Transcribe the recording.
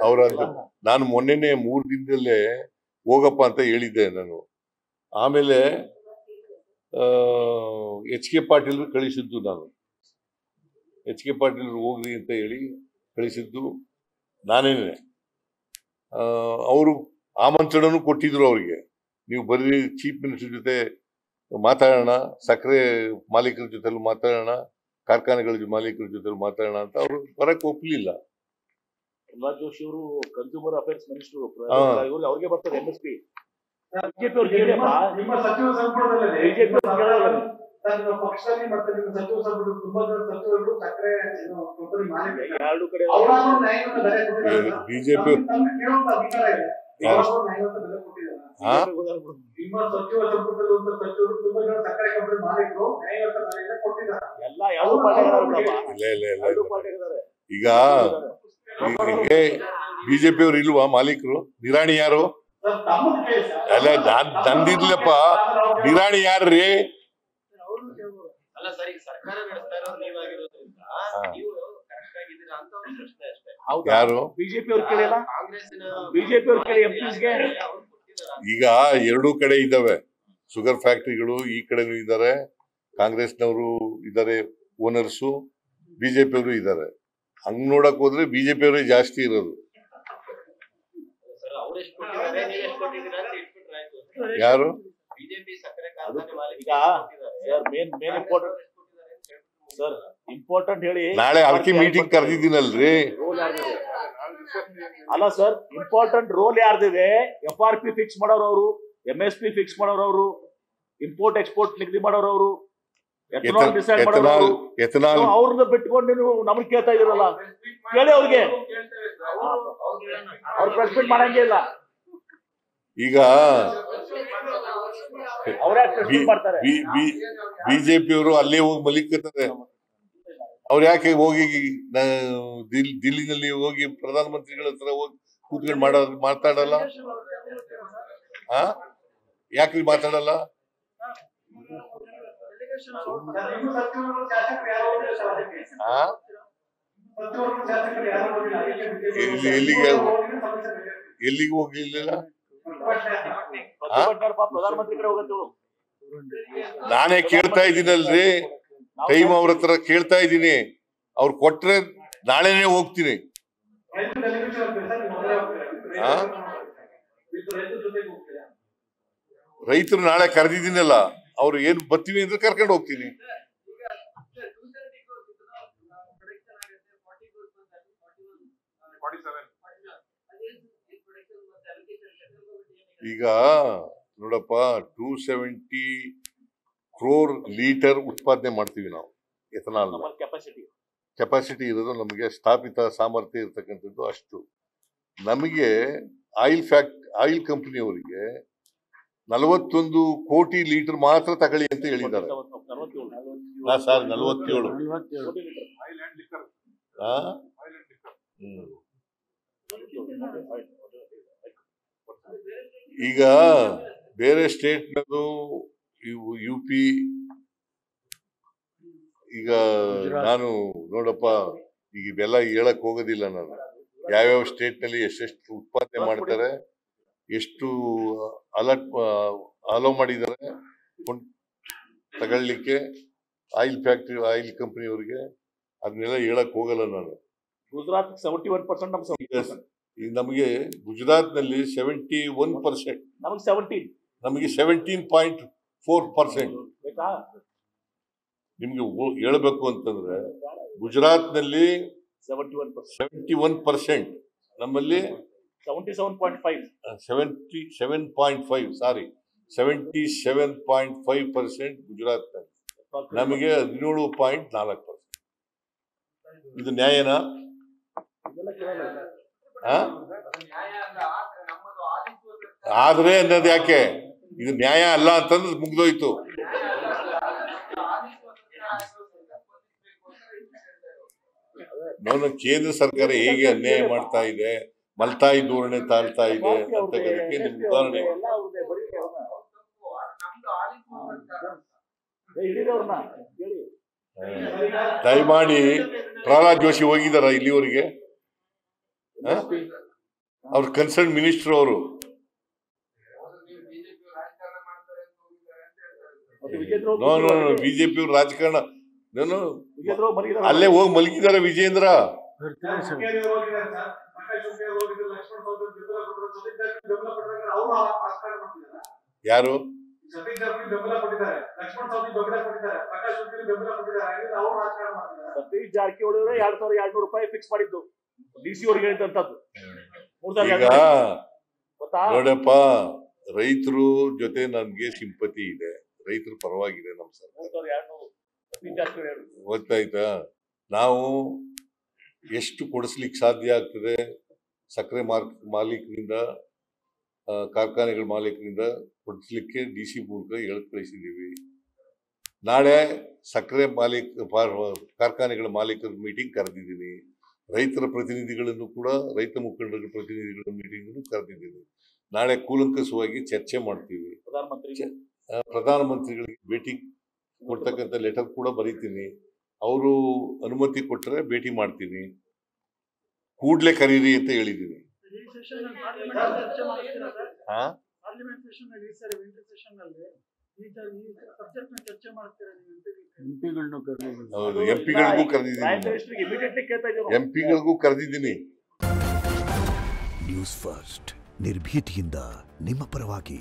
ಅವರ ನಾನು ಮೊನ್ನೆನೆ 3 ದಿನದಲ್ಲೇ ಹೋಗಪ್ಪ ಅಂತ ಹೇಳಿದ್ದೆ ನಾನು. ಆಮೇಲೆ ಎಚ್ ಕೆ ಪಾಟೀಲ್ ಕಳಿಸಿದ್ದು ನಾನು. ಎಚ್ ಕೆ ಪಾಟೀಲ್ ಹೋಗ್ರಿ ಅಂತ ಹೇಳಿ ಕಳಿಸಿದ್ದು ನಾನೇನೆ. ಅವರು ಆಮಂತ್ರಣನೂ ಕೊಟ್ಟಿದ್ರು ಅವ್ರಿಗೆ, ನೀವು ಬರ್ರಿ ಚೀಫ್ ಮಿನಿಸ್ಟರ್ ಜೊತೆ ಮಾತಾಡೋಣ, ಸಕ್ಕರೆ ಮಾಲೀಕರ ಜೊತೆ ಮಾತಾಡೋಣ, ಕಾರ್ಖಾನೆಗಳ ಮಾಲೀಕರ ಜೊತೆ ಮಾತಾಡೋಣ ಅಂತ. ಅವರು ಬರಕ್ಕೆ ಒಪ್ಪಲಿಲ್ಲ. ಪ್ರಹ್ಲಾದ್ ಜೋಶಿ ಅವರು ಕನ್ಸ್ಯೂಮರ್ ಅಫೇರ್ಸ್ ಮಿನಿಸ್ಟರ್, ಅವ್ರಿಗೆ ಬರ್ತಾರೆ MSP. ನಿಮ್ಮ ಸಚಿವ ಸಂಪುಟದಲ್ಲಿ ಪಕ್ಷದಲ್ಲಿ ಮತ್ತೆ ನಿಮ್ಮ ಸಚಿವ ಸಂಪುಟ ತುಂಬಾ ಜನ ಸಚಿವರು ಸಕ್ಕರೆ ಕಂಪನಿ ಮಾಲೀಕರು ಎರಡು ಕಡೆ ಬಿಜೆಪಿ ನಿಮ್ಮ ಸಚಿವ ಸಂಪುಟದಲ್ಲಿ ಒಂದು ಸಚಿವರು ತುಂಬಾ ಜನ ಸಕ್ಕರೆ ಕಂಪನಿ ಮಾಲೀಕರು ನ್ಯಾಯಯುತ ಬೆಲೆಯನ್ನು ಕೊಟ್ಟಿದ್ದಾರೆ. ಎಲ್ಲ ಎರಡು ಪಾರ್ಟಿ ಇದ್ದಾರೆ. ಈಗ ಬಿಜೆಪಿ ಅವರು ಇಲ್ವಾ ಮಾಲೀಕರು? ನಿರಾಣಿ ಯಾರು? ಅಲ್ಲ, ನಂದಿರ್ಲಪ್ಪ, ನಿರಾಣಿ ಯಾರ್ರಿ? ಯಾರು? ಬಿಜೆಪಿ ಅವ್ರು ಕೇಳಿಲ್ಲ, ಬಿಜೆಪಿ ಅವ್ರು ಕೇಳಿ MPsಗೆ. ಈಗ ಎರಡೂ ಕಡೆ ಇದ್ದಾವೆ ಶುಗರ್ ಫ್ಯಾಕ್ಟ್ರಿಗಳು. ಈ ಕಡೆನೂ ಇದ್ದಾರೆ, ಕಾಂಗ್ರೆಸ್ನವರು ಇದ್ದಾರೆ ಓನರ್ಸು, ಬಿಜೆಪಿ ಅವರು ಇದ್ದಾರೆ. ಹಂಗ್ ನೋಡಕ್ ಹೋದ್ರೆ ಬಿಜೆಪಿ ಅವರೇ ಜಾಸ್ತಿ ಇರೋದು. ಯಾರು? ಇಂಪಾರ್ಟೆಂಟ್ ಹೇಳಿ, ನಾಳೆ ಅದಕ್ಕೆ ಮೀಟಿಂಗ್ ಕರೆದಿದ್ದೀನಲ್ರಿ. ಅಲ್ಲ ಸರ್, ಇಂಪಾರ್ಟೆಂಟ್ ರೋಲ್ ಯಾರ್ದಿದೆ? FRP ಫಿಕ್ಸ್ ಮಾಡೋರು ಅವರು, MSP ಫಿಕ್ಸ್ ಮಾಡೋರು ಅವರು, ಇಂಪೋರ್ಟ್ ಎಕ್ಸ್ಪೋರ್ಟ್ ನಿಗದಿ ಮಾಡೋರು ಅವರು, ಎಥನಾಲ್ ಡಿಸೈಡ್ ಮಾಡೋರು. ಅವ್ರನ್ನ ಬಿಟ್ಕೊಂಡು ನೀವು ನಮ್ಗೆ ಕೇಳ್ತಾ ಇದೀರಲ್ಲ, ಕೇಳಿ ಅವ್ರಿಗೆ. ಅವ್ರು ಪ್ರೆಸ್ ಮೀಟ್ ಮಾಡಂಗೇ ಇಲ್ಲ. ಈಗ ಬಿಜೆಪಿ ಅವರು ಅಲ್ಲೇ ಹೋಗಿ ಮಲಿಕತ್ತಾರೆ. ಅವ್ರು ಯಾಕೆ ಹೋಗಿ ದಿಲ್ಲಿನಲ್ಲಿ ಹೋಗಿ ಪ್ರಧಾನಮಂತ್ರಿಗಳ ಹತ್ರ ಹೋಗಿ ಕೂತ್ಕೊಂಡು ಮಾತಾಡಲ್ಲ? ಯಾಕೆ ಮಾತಾಡಲ್ಲ? ಎಲ್ಲಿಗೆ ಹೋಗ್ಲಿಲ್ಲ? ಪ್ರಧಾನಮಂತ್ರಿ ಕಡೆ ಹೋಗತ್ತೇಳು. ನಾನೇ ಕೇಳ್ತಾ ಇದ್ದೀನಲ್ರಿ, ಟೈಮ್ ಅವ್ರ ಹತ್ರ ಕೇಳ್ತಾ ಇದ್ದೀನಿ. ಅವ್ರು ಕೊಟ್ರೆ ನಾಳೆನೆ ಹೋಗ್ತೀನಿ. ರೈತರು ನಾಳೆ ಕರೆದಿದ್ದೀನಲ್ಲ, ಅವ್ರು ಏನ್ ಬರ್ತೀವಿ ಅಂದ್ರೆ ಕರ್ಕೊಂಡು ಹೋಗ್ತೀನಿ. ಈಗ ನೋಡಪ್ಪ, 270 crore ಲೀಟರ್ ಉತ್ಪಾದನೆ ಮಾಡ್ತೀವಿ ನಾವು ಎಥನಾಲ್. ಕೆಪಾಸಿಟಿ ಇರೋದು ನಮಗೆ, ಸ್ಥಾಪಿತ ಸಾಮರ್ಥ್ಯ ಇರ್ತಕ್ಕಂಥದ್ದು ಅಷ್ಟು. ನಮಗೆ ಆಯಿಲ್ ಕಂಪನಿಯವರಿಗೆ 41 ಕೋಟಿ ಲೀಟರ್ ಮಾತ್ರ ತಗೊಳ್ಳಿ ಅಂತ ಹೇಳಿದ್ದಾರೆ. ಸರ್ 47. ಈಗ ಬೇರೆ ಸ್ಟೇಟ್ನದು UP, ಈಗ ನಾನು ನೋಡಪ್ಪ, ಈಗ ಇವೆಲ್ಲ ಹೇಳಕ್ ಹೋಗೋದಿಲ್ಲ ನಾನು. ಯಾವ್ಯಾವ ಸ್ಟೇಟ್ ನಲ್ಲಿ ಎಷ್ಟೆಷ್ಟು ಉತ್ಪಾದನೆ ಮಾಡ್ತಾರೆ, ಎಷ್ಟು ಅಲೋ ಮಾಡಿದ್ದಾರೆ ತಗೊಳ್ಳಿಕ್ಕೆ ಆಯಿಲ್ ಫ್ಯಾಕ್ಟ್ರಿ, ಆಯಿಲ್ ಕಂಪನಿಯವರಿಗೆ, ಅದನ್ನೆಲ್ಲ ಹೇಳಕ್ ಹೋಗಲ್ಲ ನಾನು. ಗುಜರಾತ್ 71%, ಈಗ ನಮಗೆ ಗುಜರಾತ್ ನಲ್ಲಿ 71%, ನಮಗೆ 17.4%. ನಿಮ್ಗೆ ಹೇಳ್ಬೇಕು ಅಂತಂದ್ರೆ ಗುಜರಾತ್ ನಲ್ಲಿ 71%, ನಮ್ಮಲ್ಲಿ 77.5% ಗುಜರಾತ್ ನಲ್ಲಿ, ನಮಗೆ 17.4%. ಇದು ನ್ಯಾಯನಾ? ಆದ್ರೆ ಅನ್ನೋದು ಯಾಕೆ? ಇದು ನ್ಯಾಯ ಅಲ್ಲ ಅಂತಂದ್ರೆ ಮುಗ್ದೋಯ್ತು. ನಾನು ಕೇಂದ್ರ ಸರ್ಕಾರ ಹೇಗೆ ಅನ್ಯಾಯ ಮಾಡ್ತಾ ಇದೆ, ಮಲ್ತಾಯಿ ಧೋರಣೆ ತಾಳ್ತಾ ಇದೆ ಅಂತಕ್ಕದಕ್ಕೆ ನಿಮ್ಗೆ ಉದಾಹರಣೆ. ದಯಮಾಡಿ ಪ್ರಹ್ಲಾದ್ ಜೋಶಿ ಹೋಗಿದಾರ ಇಲ್ಲಿವರೆಗೆ? ಅವ್ರ ಕನ್ಸರ್ನ್ ಮಿನಿಸ್ಟರ್ ಅವರು. ನೋ ನೋ ನೋ ಬಿಜೆಪಿ ಅವ್ರ ರಾಜಕಾರಣ ಅಲ್ಲೇ ಹೋಗಿ ಮಲಗಿದ್ದಾರೆ ವಿಜೇಂದ್ರ. ಯಾರು ಸತೀಶ್ ಜಾರಕಿಹೊಳಿ 2200 ರೂಪಾಯಿ ಫಿಕ್ಸ್ ಮಾಡಿದ್ದು ಡಿಸಿ ಅವ್ರಿಗೆ ಹೇಳಿದಂತದ್ದು. ಈಗ ನೋಡಪ್ಪ, ರೈತರು ಜೊತೆ ನನ್ಗೆ ಸಿಂಪತಿ ಇದೆ, ರೈತರ ಪರವಾಗಿದೆ ನಮ್ಮ ಸರ್ಕಾರ. ಗೊತ್ತಾಯ್ತಾ? ನಾವು ಎಷ್ಟು ಕೊಡಿಸ್ಲಿಕ್ಕೆ ಸಾಧ್ಯ ಆಗ್ತದೆ ಸಕ್ಕರೆ ಮಾಲೀಕರಿಂದ, ಕಾರ್ಖಾನೆಗಳ ಮಾಲೀಕರಿಂದ ಕೊಡಿಸ್ಲಿಕ್ಕೆ ಡಿಸಿ ಮೂಲಕ ಹೇಳಿ ಕಳಿಸಿದ್ದೀವಿ. ನಾಳೆ ಸಕ್ಕರೆ ಕಾರ್ಖಾನೆಗಳ ಮಾಲೀಕರ ಮೀಟಿಂಗ್ ಕರೆದಿದ್ದೀನಿ. ರೈತರ ಪ್ರತಿನಿಧಿಗಳನ್ನು ಕೂಡ, ರೈತ ಮುಖಂಡರ ಪ್ರತಿನಿಧಿಗಳ ಮೀಟಿಂಗ್ ಕರೆದಿದ್ದೀನಿ. ನಾಳೆ ಕೂಲಂಕಷವಾಗಿ ಚರ್ಚೆ ಮಾಡ್ತೀವಿ. ಪ್ರಧಾನಮಂತ್ರಿಗಳಿಗೆ ಭೇಟಿ ಕೊಡ್ತಕ್ಕಂಥ ಲೆಟರ್ ಕೂಡ ಬರೀತೀನಿ. ಅವರು ಅನುಮತಿ ಕೊಟ್ಟರೆ ಭೇಟಿ ಮಾಡ್ತೀನಿ. ಕೂಡ್ಲೆ ಕರೀರಿ ಅಂತ ಹೇಳಿದ್ದೀನಿ. ಹೌದು, ಎಂಪಿಗಳಿಗೂ ಕರೆದಿದ್ದೀನಿ. ನ್ಯೂಸ್ ಫಸ್ಟ್, ನಿರ್ಭೀತಿಯಿಂದ ನಿಮ್ಮ ಪರವಾಗಿ.